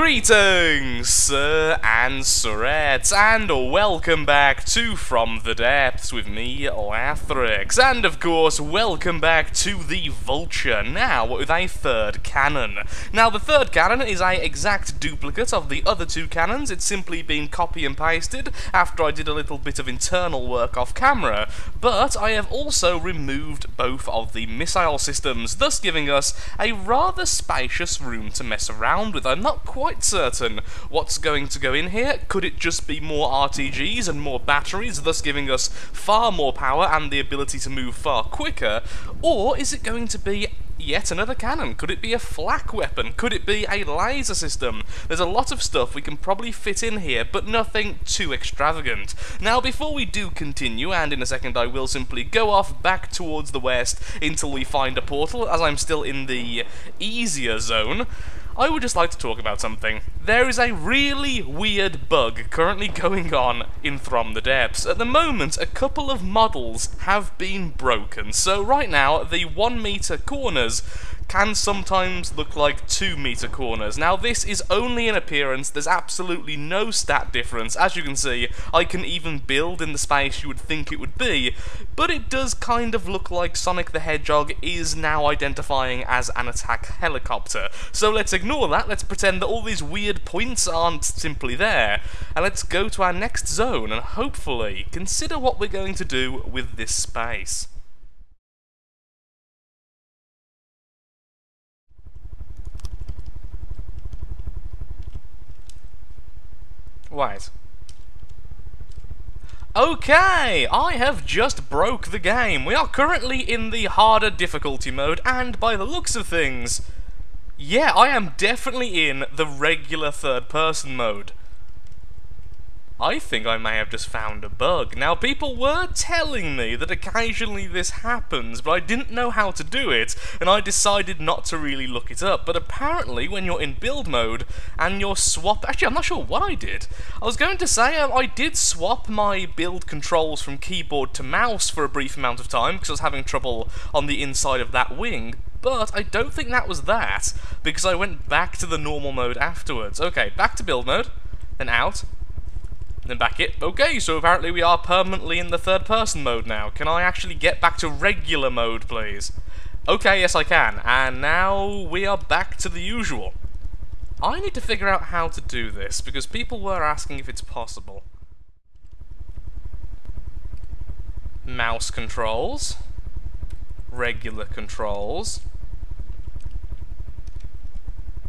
Greetings, sir and sirettes, and welcome back to From the Depths with me, Lathrix, and of course, welcome back to the Vulture, now with a third cannon. Now, the third cannon is a exact duplicate of the other two cannons. It's simply been copy and pasted after I did a little bit of internal work off camera, but I have also removed both of the missile systems, thus giving us a rather spacious room to mess around with. I'm not quite certain what's going to go in here. Could it just be more RTGs and more batteries, thus giving us far more power and the ability to move far quicker? Or is it going to be yet another cannon? Could it be a flak weapon? Could it be a laser system? There's a lot of stuff we can probably fit in here, but nothing too extravagant. Now, before we do continue, and in a second I will simply go off back towards the west until we find a portal, as I'm still in the easier zone, I would just like to talk about something. There is a really weird bug currently going on in From the Depths. At the moment, a couple of models have been broken. So right now, the 1 meter corners can sometimes look like 2 meter corners. Now, this is only an appearance. There's absolutely no stat difference. As you can see, I can even build in the space you would think it would be, but it does kind of look like Sonic the Hedgehog is now identifying as an attack helicopter. So let's ignore that. Let's pretend that all these weird points aren't simply there, and let's go to our next zone and hopefully consider what we're going to do with this space. Wait. Okay, I have just broke the game. We are currently in the harder difficulty mode, and by the looks of things, yeah, I am definitely in the regular third-person mode. I think I may have just found a bug. Now, people were telling me that occasionally this happens, but I didn't know how to do it, and I decided not to really look it up. But apparently, when you're in build mode, and you're actually, I'm not sure what I did. I was going to say, I did swap my build controls from keyboard to mouse for a brief amount of time, because I was having trouble on the inside of that wing. But I don't think that was that, because I went back to the normal mode afterwards. Okay, back to build mode, then out. Then back it. Okay, so apparently we are permanently in the third-person mode now. Can I actually get back to regular mode, please? Okay, yes I can. And now we are back to the usual. I need to figure out how to do this, because people were asking if it's possible. Mouse controls. Regular controls.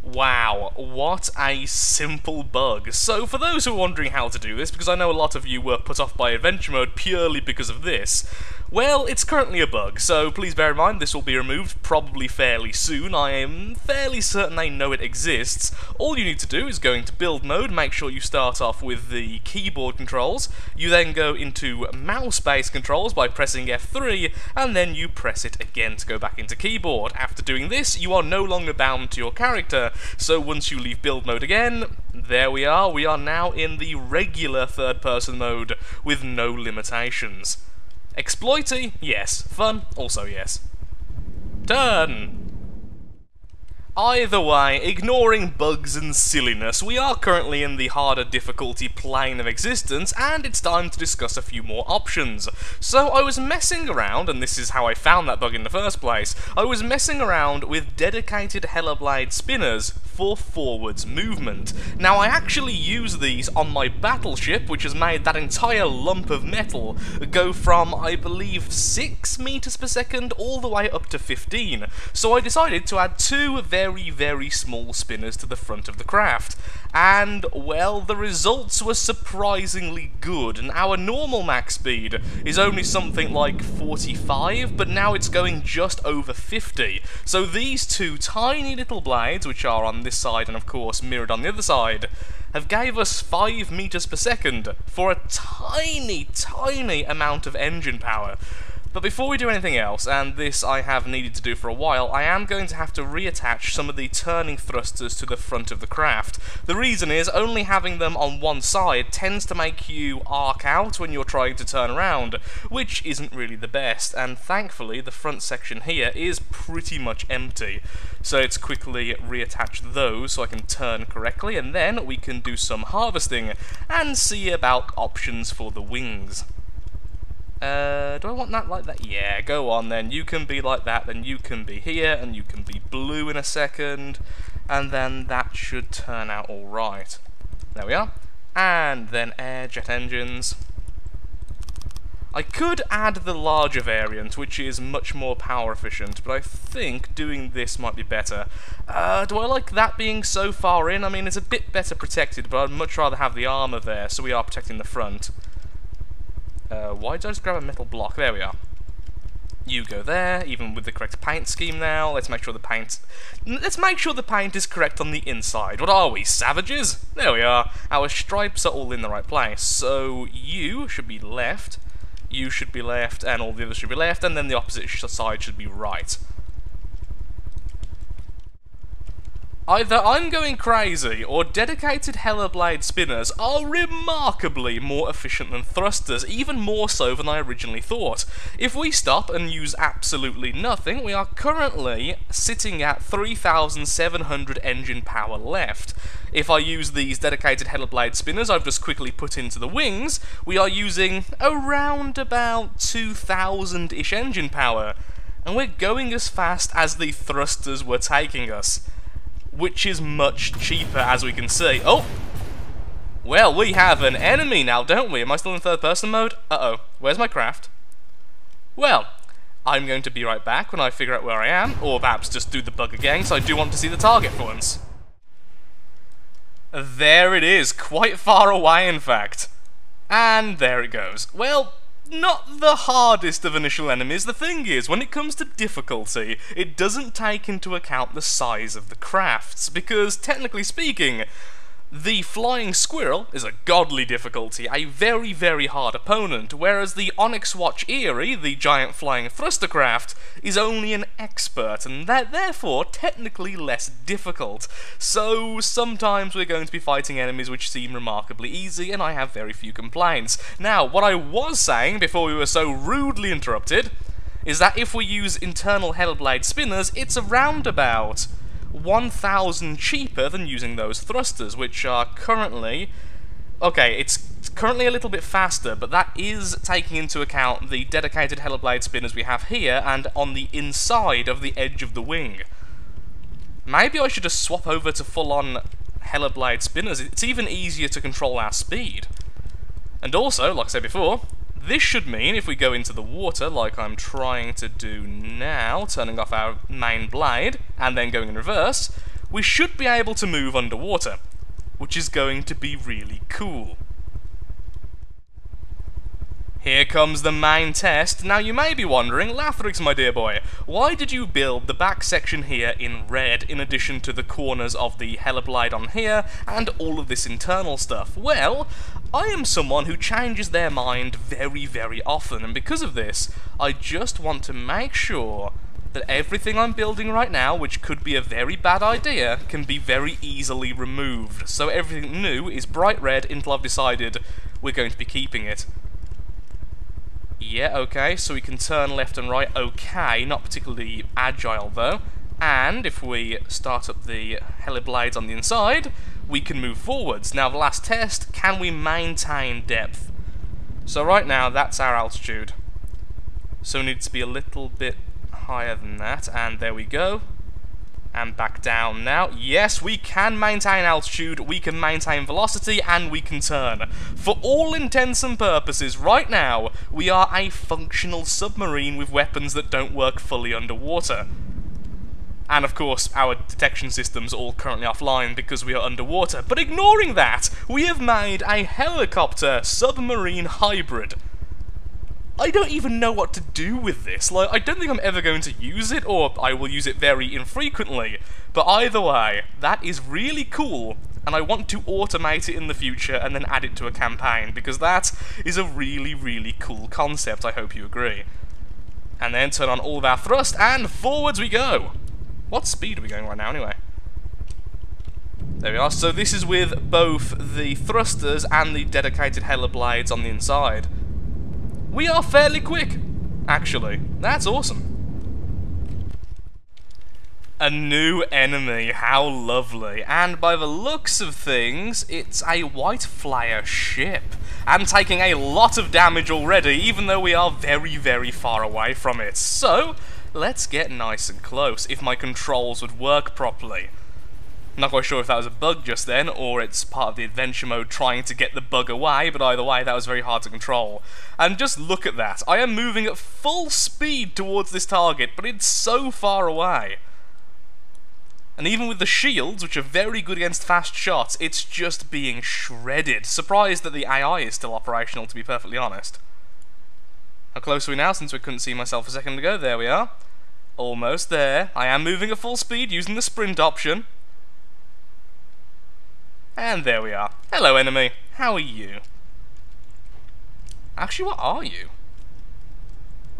Wow, what a simple bug. So, for those who are wondering how to do this, because I know a lot of you were put off by adventure mode purely because of this, well, it's currently a bug, so please bear in mind this will be removed probably fairly soon. I am fairly certain I know it exists. All you need to do is go into build mode, make sure you start off with the keyboard controls, you then go into mouse-based controls by pressing F3, and then you press it again to go back into keyboard. After doing this, you are no longer bound to your character, so once you leave build mode again, there we are now in the regular third-person mode with no limitations. Exploity? Yes. Fun? Also yes. Turn! Either way, ignoring bugs and silliness, we are currently in the harder difficulty plane of existence, and it's time to discuss a few more options. So I was messing around, and this is how I found that bug in the first place, I was messing around with dedicated Hellerblade spinners for forwards movement. Now, I actually use these on my battleship, which has made that entire lump of metal go from, I believe, 6 meters per second all the way up to 15. So I decided to add two very small spinners to the front of the craft. And, well, the results were surprisingly good, and our normal max speed is only something like 45, but now it's going just over 50. So these two tiny little blades, which are on this side and of course mirrored on the other side, have gave us 5 meters per second for a tiny amount of engine power. But before we do anything else, and this I have needed to do for a while, I am going to have to reattach some of the turning thrusters to the front of the craft. The reason is, only having them on one side tends to make you arc out when you're trying to turn around, which isn't really the best, and thankfully the front section here is pretty much empty. So let's quickly reattach those so I can turn correctly, and then we can do some harvesting and see about options for the wings. Do I want that like that? Yeah, go on then. You can be like that, then you can be here, and you can be blue in a second, and then that should turn out alright. There we are. And then air jet engines. I could add the larger variant, which is much more power efficient, but I think doing this might be better. Do I like that being so far in? I mean, it's a bit better protected, but I'd much rather have the armour there, so we are protecting the front. Why did I just grab a metal block? There we are. You go there, even with the correct paint scheme now. Let's make sure the paint is correct on the inside. What are we, savages? There we are. Our stripes are all in the right place. So you should be left, you should be left, and all the others should be left, and then the opposite side should be right. Either I'm going crazy, or dedicated Hellerblade spinners are remarkably more efficient than thrusters, even more so than I originally thought. If we stop and use absolutely nothing, we are currently sitting at 3,700 engine power left. If I use these dedicated Hellerblade spinners I've just quickly put into the wings, we are using around about 2,000-ish engine power, and we're going as fast as the thrusters were taking us. Which is much cheaper, as we can see. Oh! Well, we have an enemy now, don't we? Am I still in third-person mode? Uh-oh. Where's my craft? Well, I'm going to be right back when I figure out where I am, or perhaps just do the bug again, so I do want to see the target for once. There it is, quite far away, in fact. And there it goes. Well, not the hardest of initial enemies. The thing is, when it comes to difficulty, it doesn't take into account the size of the crafts, because, technically speaking, the Flying Squirrel is a godly difficulty, a very, very hard opponent, whereas the Onyx Watch Eerie, the giant flying thruster craft, is only an expert, and therefore technically less difficult. So sometimes we're going to be fighting enemies which seem remarkably easy, and I have very few complaints. Now, what I was saying before we were so rudely interrupted is that if we use internal Hellblade spinners, it's around about 1,000 cheaper than using those thrusters, which are currently... Okay, it's currently a little bit faster, but that is taking into account the dedicated Hellblade spinners we have here and on the inside of the edge of the wing. Maybe I should just swap over to full-on Hellblade spinners. It's even easier to control our speed. And also, like I said before, this should mean if we go into the water, like I'm trying to do now, turning off our main blade, and then going in reverse, we should be able to move underwater, which is going to be really cool. Here comes the main test. Now you may be wondering, Lathrix, my dear boy, why did you build the back section here in red, in addition to the corners of the Hellerblade on here, and all of this internal stuff? Well, I am someone who changes their mind very, very often, and because of this, I just want to make sure that everything I'm building right now, which could be a very bad idea, can be very easily removed. So everything new is bright red until I've decided we're going to be keeping it. Yeah, okay, so we can turn left and right, okay, not particularly agile though. And if we start up the Hellerblades on the inside, we can move forwards. Now the last test, can we maintain depth? So right now, that's our altitude. So we need to be a little bit higher than that, and there we go. And back down now. Yes, we can maintain altitude, we can maintain velocity, and we can turn. For all intents and purposes, right now, we are a functional submarine with weapons that don't work fully underwater. And of course, our detection systems are all currently offline because we are underwater. But ignoring that, we have made a helicopter submarine hybrid. I don't even know what to do with this. Like, I don't think I'm ever going to use it, or I will use it very infrequently. But either way, that is really cool, and I want to automate it in the future and then add it to a campaign, because that is a really, really cool concept, I hope you agree. And then turn on all of our thrust, and forwards we go. What speed are we going right now, anyway? There we are. So this is with both the thrusters and the dedicated Hella blades on the inside. We are fairly quick, actually. That's awesome. A new enemy, how lovely. And by the looks of things, it's a white flyer ship. And taking a lot of damage already, even though we are very, very far away from it. So, let's get nice and close, if my controls would work properly. Not quite sure if that was a bug just then, or it's part of the adventure mode trying to get the bug away, but either way, that was very hard to control. And just look at that. I am moving at full speed towards this target, but it's so far away. And even with the shields, which are very good against fast shots, it's just being shredded. Surprised that the AI is still operational, to be perfectly honest. How close are we now, since we couldn't see myself a second ago? There we are. Almost there. I am moving at full speed, using the sprint option. And there we are. Hello, enemy. How are you? Actually, what are you?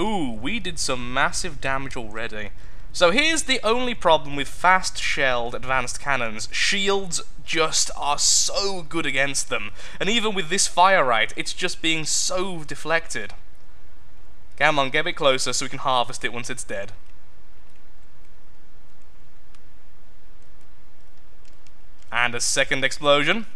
Ooh, we did some massive damage already. So here's the only problem with fast-shelled advanced cannons. Shields just are so good against them. And even with this fire rate, it's just being so deflected. Come on, get a bit closer so we can harvest it once it's dead. And a second explosion.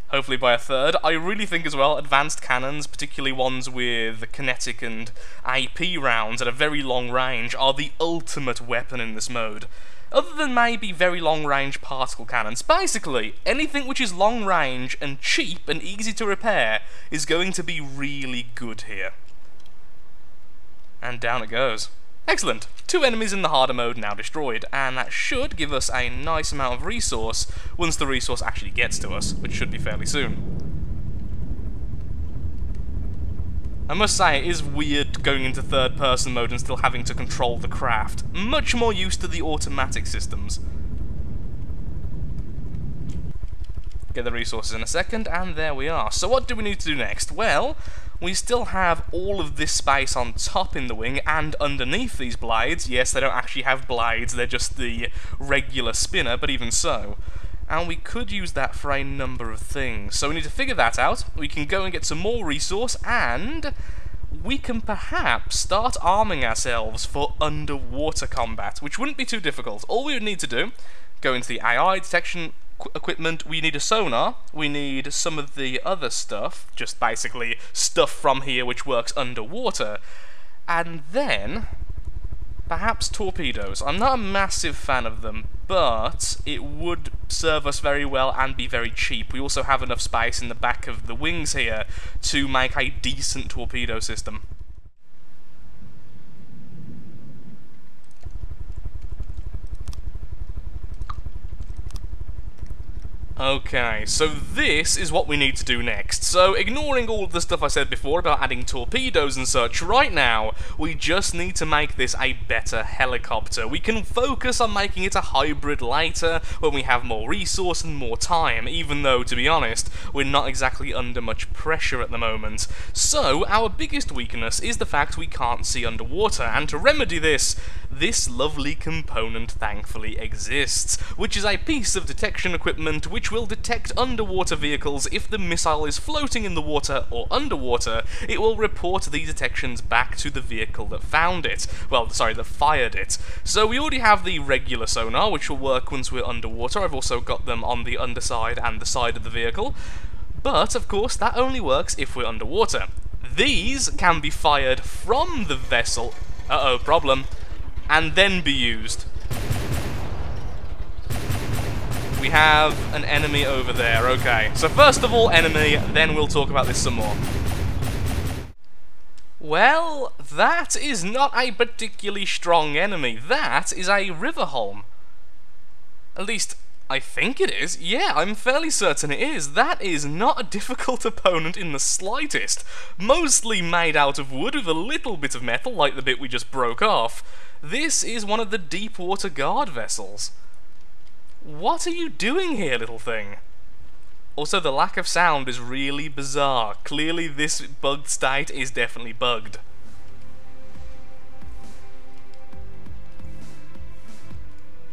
Hopefully by a third. I really think as well, advanced cannons, particularly ones with kinetic and AP rounds at a very long range, are the ultimate weapon in this mode. Other than maybe very long range particle cannons, basically, anything which is long range and cheap and easy to repair is going to be really good here. And down it goes. Excellent! 2 enemies in the harder mode now destroyed, and that should give us a nice amount of resource once the resource actually gets to us, which should be fairly soon. I must say, it is weird going into third-person mode and still having to control the craft. Much more used to the automatic systems. Get the resources in a second, and there we are. So what do we need to do next? Well, we still have all of this space on top in the wing and underneath these blades. Yes, they don't actually have blades, they're just the regular spinner, but even so. And we could use that for a number of things. So we need to figure that out. We can go and get some more resource, and we can perhaps start arming ourselves for underwater combat, which wouldn't be too difficult. All we would need to do, go into the AI detection equipment, we need a sonar, we need some of the other stuff, just basically stuff from here which works underwater, and then perhaps torpedoes. I'm not a massive fan of them, but it would serve us very well and be very cheap. We also have enough space in the back of the wings here to make a decent torpedo system. Okay, so this is what we need to do next. So, ignoring all of the stuff I said before about adding torpedoes and such, right now, we just need to make this a better helicopter. We can focus on making it a hybrid later, when we have more resource and more time, even though, to be honest, we're not exactly under much pressure at the moment. So, our biggest weakness is the fact we can't see underwater, and to remedy this lovely component thankfully exists, which is a piece of detection equipment which will detect underwater vehicles. If the missile is floating in the water or underwater, it will report these detections back to the vehicle that found it. Well, sorry, that fired it. So we already have the regular sonar, which will work once we're underwater. I've also got them on the underside and the side of the vehicle. But, of course, that only works if we're underwater. These can be fired from the vessel. Uh-oh, problem. And then be used. We have an enemy over there, okay. So first of all, enemy, then we'll talk about this some more. Well, that is not a particularly strong enemy. That is a Riverholm. At least, I think it is. Yeah, I'm fairly certain it is. That is not a difficult opponent in the slightest. Mostly made out of wood with a little bit of metal, like the bit we just broke off. This is one of the deep water guard vessels. What are you doing here, little thing? Also, the lack of sound is really bizarre. Clearly, this bugged state is definitely bugged.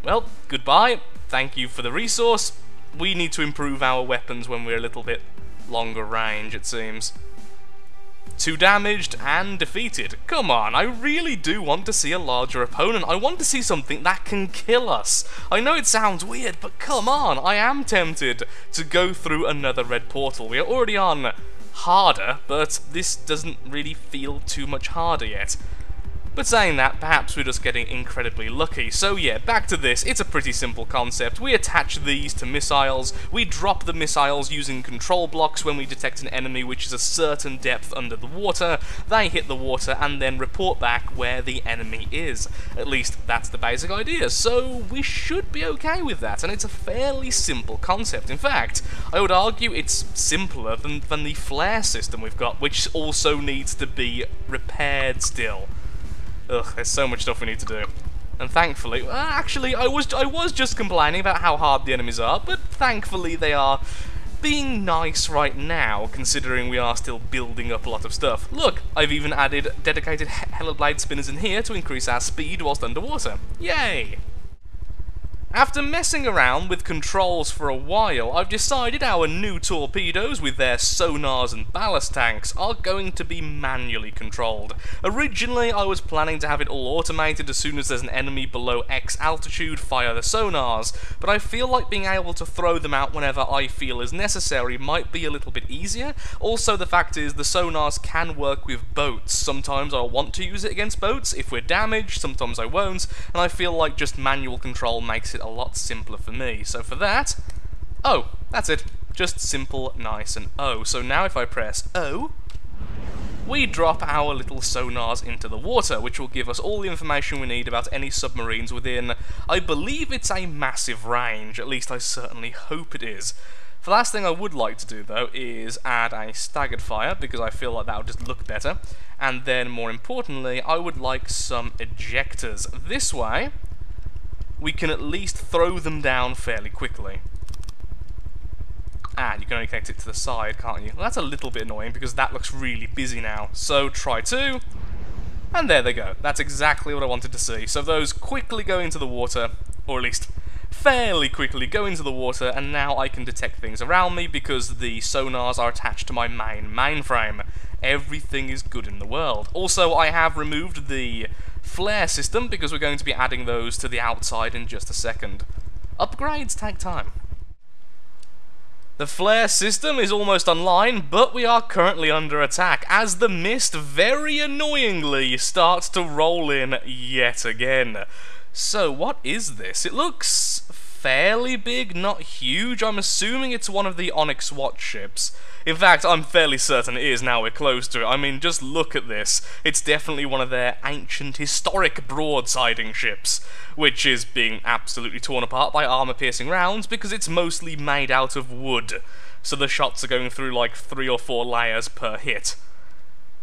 well, goodbye. Thank you for the resource. We need to improve our weapons when we're a little bit longer range, it seems. 2 damaged and defeated. Come on, I really do want to see a larger opponent. I want to see something that can kill us. I know it sounds weird, but come on, I am tempted to go through another red portal. We are already on harder, but this doesn't really feel too much harder yet. But saying that, perhaps we're just getting incredibly lucky. So yeah, back to this. It's a pretty simple concept. We attach these to missiles. We drop the missiles using control blocks when we detect an enemy which is a certain depth under the water. They hit the water and then report back where the enemy is. At least that's the basic idea. So we should be okay with that. And it's a fairly simple concept. In fact, I would argue it's simpler than the flare system we've got, which also needs to be repaired still. Ugh, there's so much stuff we need to do. And thankfully, actually, I was just complaining about how hard the enemies are, but thankfully they are being nice right now, considering we are still building up a lot of stuff. Look, I've even added dedicated Hellerblade spinners in here to increase our speed whilst underwater. Yay! After messing around with controls for a while, I've decided our new torpedoes with their sonars and ballast tanks are going to be manually controlled. Originally, I was planning to have it all automated as soon as there's an enemy below X altitude, fire the sonars, but I feel like being able to throw them out whenever I feel is necessary might be a little bit easier. Also, the fact is, the sonars can work with boats. Sometimes I'll want to use it against boats if we're damaged, sometimes I won't, and I feel like just manual control makes it a lot simpler for me. So for that, oh, that's it. Just simple, nice, and O. So now if I press O, we drop our little sonars into the water, which will give us all the information we need about any submarines within, I believe it's a massive range, at least I certainly hope it is. The last thing I would like to do, though, is add a staggered fire, because I feel like that would just look better, and then, more importantly, I would like some ejectors. This way, we can at least throw them down fairly quickly. And you can only connect it to the side, can't you? Well, that's a little bit annoying because that looks really busy now. So try 2, and there they go. That's exactly what I wanted to see. So those quickly go into the water, or at least fairly quickly go into the water, and now I can detect things around me because the sonars are attached to my mainframe. Everything is good in the world. Also, I have removed the flare system because we're going to be adding those to the outside in just a second. Upgrades take time. The flare system is almost online, but we are currently under attack as the mist very annoyingly starts to roll in yet again. So what is this? It looks fairly big, not huge. I'm assuming it's one of the Onyx Watch ships. In fact, I'm fairly certain it is now we're close to it. I mean, just look at this. It's definitely one of their ancient, historic broadsiding ships, which is being absolutely torn apart by armor-piercing rounds because it's mostly made out of wood. So the shots are going through like 3 or 4 layers per hit.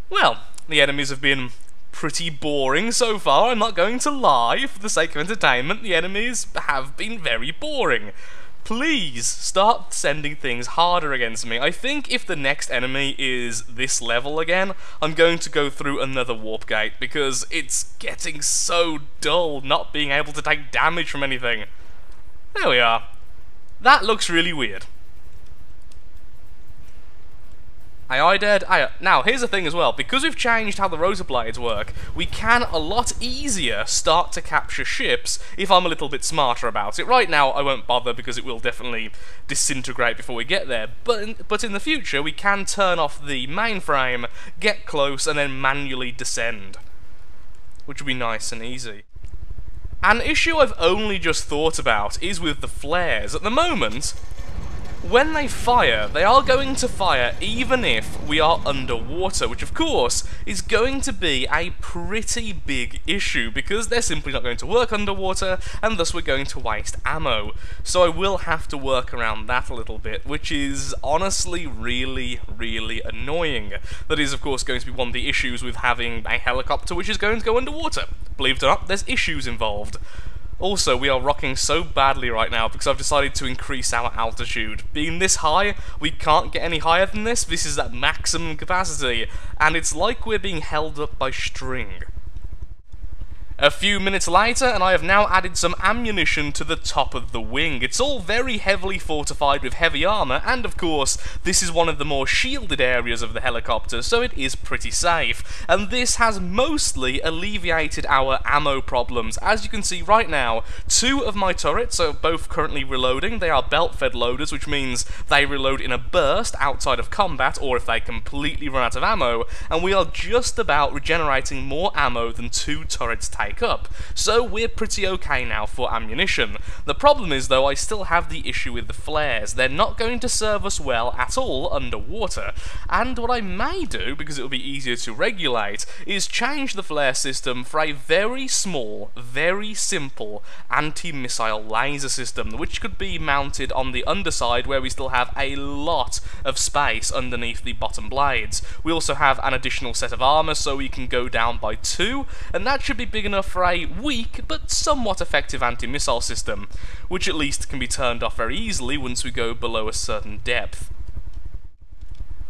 Well, the enemies have been pretty boring so far, I'm not going to lie. For the sake of entertainment, the enemies have been very boring. Please start sending things harder against me. I think if the next enemy is this level again, I'm going to go through another warp gate because it's getting so dull not being able to take damage from anything. There we are. That looks really weird. Aye, dead. Aye. Now, here's the thing as well. Because we've changed how the rotor blades work, we can a lot easier start to capture ships if I'm a little bit smarter about it. Right now, I won't bother because it will definitely disintegrate before we get there. But in the future, we can turn off the mainframe, get close, and then manually descend, which would be nice and easy. An issue I've only just thought about is with the flares. At the moment, when they fire, they are going to fire even if we are underwater, which of course is going to be a pretty big issue because they're simply not going to work underwater and thus we're going to waste ammo. So I will have to work around that a little bit, which is honestly really, really annoying. That is of course going to be one of the issues with having a helicopter which is going to go underwater. Believe it or not, there's issues involved. Also, we are rocking so badly right now because I've decided to increase our altitude. Being this high, we can't get any higher than this. This is at maximum capacity, and it's like we're being held up by string. A few minutes later, and I have now added some ammunition to the top of the wing. It's all very heavily fortified with heavy armour, and of course, this is one of the more shielded areas of the helicopter, so it is pretty safe. And this has mostly alleviated our ammo problems. As you can see right now, 2 of my turrets are both currently reloading. They are belt-fed loaders, which means they reload in a burst outside of combat, or if they completely run out of ammo, and we are just about regenerating more ammo than 2 turrets take up, so we're pretty okay now for ammunition. The problem is though, I still have the issue with the flares. They're not going to serve us well at all underwater, and what I may do, because it'll be easier to regulate, is change the flare system for a very small, very simple anti-missile laser system, which could be mounted on the underside where we still have a lot of space underneath the bottom blades. We also have an additional set of armour so we can go down by 2, and that should be big enough for a weak but somewhat effective anti-missile system, which at least can be turned off very easily once we go below a certain depth.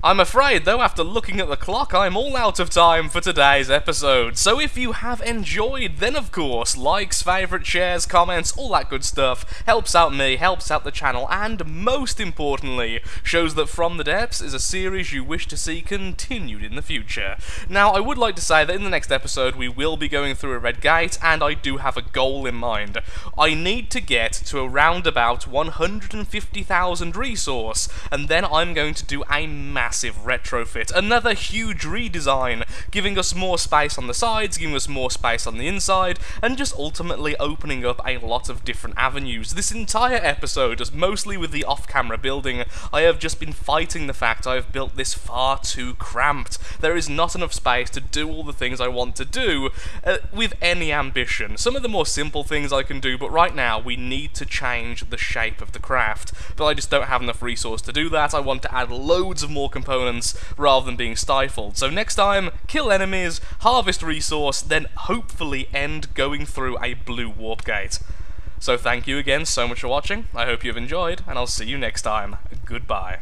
I'm afraid, though, after looking at the clock, I'm all out of time for today's episode. So if you have enjoyed, then of course, likes, favourites, shares, comments, all that good stuff helps out me, helps out the channel, and most importantly, shows that From the Depths is a series you wish to see continued in the future. Now, I would like to say that in the next episode, we will be going through a red gate, and I do have a goal in mind. I need to get to around about 150,000 resource, and then I'm going to do a massive retrofit, another huge redesign, giving us more space on the sides, giving us more space on the inside, and just ultimately opening up a lot of different avenues. This entire episode, just mostly with the off-camera building, I have just been fighting the fact I have built this far too cramped. There is not enough space to do all the things I want to do with any ambition. Some of the more simple things I can do, but right now we need to change the shape of the craft. But I just don't have enough resource to do that. I want to add loads of more components rather than being stifled. So next time, kill enemies, harvest resource, then hopefully end going through a blue warp gate. So thank you again so much for watching, I hope you've enjoyed, and I'll see you next time. Goodbye.